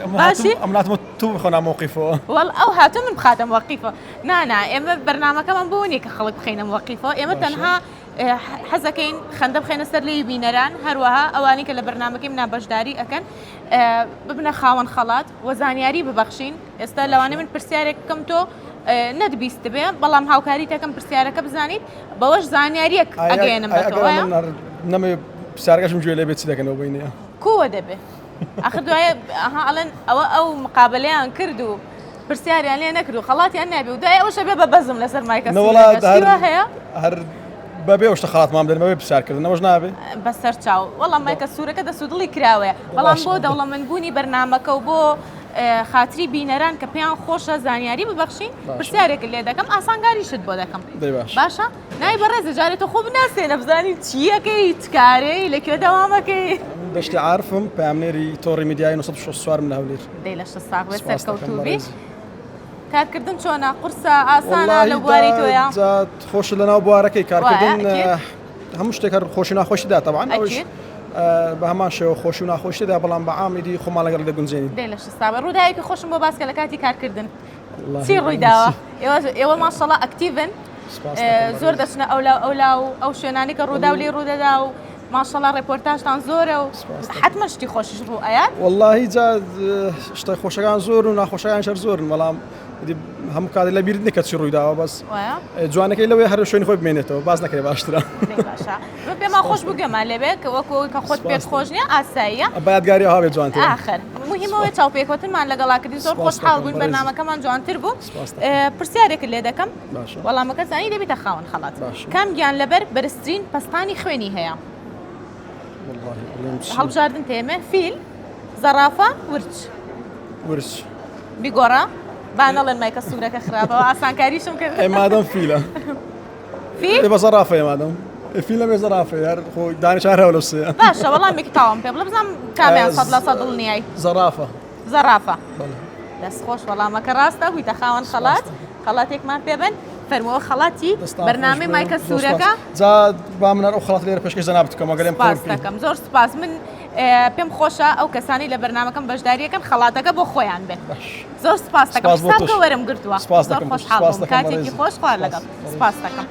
باشی ئەمناتمە تو بخۆنا مووقیفەوە وەڵ ئەو هاتو من بخاتە موەقیفە نانا ئێمە بەرنامەکەمان بۆ نیە کە خەڵک بخینە موەقیفەوە ئێمە تەنها حەزەکەین خەندە بخێنە سەر لێی بینەران هەروەها ئەوانی کە لە بەرنامەکەی منە بەشداری ئەکەن ببنە خاوەن خەڵات و زانیاری ببەخشین ئێستا لەوانەیە من پرسیارێک بکەم تۆ نەدبیست بێ بەڵام هاوکاری تەکەم پرسیارەکە بزانیت بەوەش زانیاریەک ئەگەێنم بەتەوە نەمە پرسیارەکەشم گوێ لێ بێت چی دەکەنەوە بینە کووە دەبێ ئەخر دوایە ئەڵێن ئەو مقابلەیان کرد و پرسیاریان لێ نەکرد و خەڵاتیان نابێ و دوای ئەوشە بێ بە بەزم لەسەر مایکە هەیە بەبێ شتە خڵاتمان بدەن بەبێ پرسیارکردنەوەش نابێ بەسەر چاو وەڵام مایکە سوورەکە دەسوودڵی کراوەیە بەڵام بۆ دەوڵەمەندبوونی بەرنامەکە و بۆ خاتری بینەران کە پێیان خۆشە زانیاری ببەخشین پرسیارێک لێ دەکەم ئاسانگاریشت بۆ دەکەم باشە نای بەڕێزە جارێتە خۆ بناسێنە بزانین چیەکەی تکارەی لەکوێ دەوامەکەی دەشتی عارفم پامنێری تۆڕی میدیای 1964 من هەولێر دەی لە 6 ساغ سەرکەوتوبی کارکردن چۆنا قورسە ئاسانە لە بواری تۆیە خۆش لەناو بوارەکەی کارکردن هەموو شتێک خۆشی ناخۆشیدا تەوان بە هەمان شێوە خۆشی و ناخۆشیدا بەڵام بە عامیدی خۆمان لەگەڵ دەگونجێنین دەی لە 6 ساغ ڕووداوێکی خۆشم بۆ باسکە لە کاتی کارکردن چی ڕوویداوە ئێوە ماشەڵڵا ئەکتیڤن زۆر دەچنە ئەولا و ئەو شوێنانی کە ڕوودا و لێ ڕوودەدا و ماشەڵڵا ڕێپۆرتاژتان زۆرە و حتممە شتی خۆشیش ڕوو ئەیان واللهی جا شتە خۆشەکان زۆر و ناخۆشەکان شەر زۆرن بەڵام هەموو کاتێک لە بیرت نکە چی ڕوویداوە بەس جوانەکەی لەوەی هەر شوێنی خۆی بمێنێتەوە باز نەکەی باشترە پێما خۆش بگەمان لەبێ کە وەکو کە خۆت پێت خۆش نییە ئاساییە بەیادگاری هاوێت جوانتر ئاخر مهمەوەی چاوپێکوتنمان لەگەڵاکردی زۆر خۆشحاڵ بووین بەرنامەکەمان جوانتر بوو پرسیارێکت لێ دەکەم وەڵامەکە زانی دەبێتە خاوەن خەڵات کام گیان لەبەر بەرزترین پەستانی خوێنی هەیە هەڵبژاردن تێمە فیل زەرافە ورچ بیگۆڕە بانەڵێن مایکە سوورەکە خراپەوە ئاسانکاریشم کرد مادەم فیلە فیل بە زەرافە مادەم فیلە بێ زەرافە یار خۆی دانیشار هەوە لەو سێ باشە وەڵامێکی تاوام پێ بڵێ بزانم کامیان سەد لە سەد دڵنیایی زەرافە دەست خۆش وەڵامەکە ڕاستە هویتە خاوەن خەڵات خەڵاتێکمان پێبن فەرمەوە خەڵاتی بەرنامەی مایکە سوورەکە جا با منەر ئەو خەڵات لێرە پێشکەش جەناب بکەم ئەگەرێم سپاس دەکەم زۆر سپاس من پێم خۆشە ئەو کەسانی لە بەرنامەکەم بەشداریەکەن خەڵاتەکە بۆ خۆیان بێت زۆر سپاس دەکەم سپاس کە وەرم گرتووە زۆر خۆشحاڵ بووم کاتێکی خۆش خوار لەگەڵ سپاس دەکەم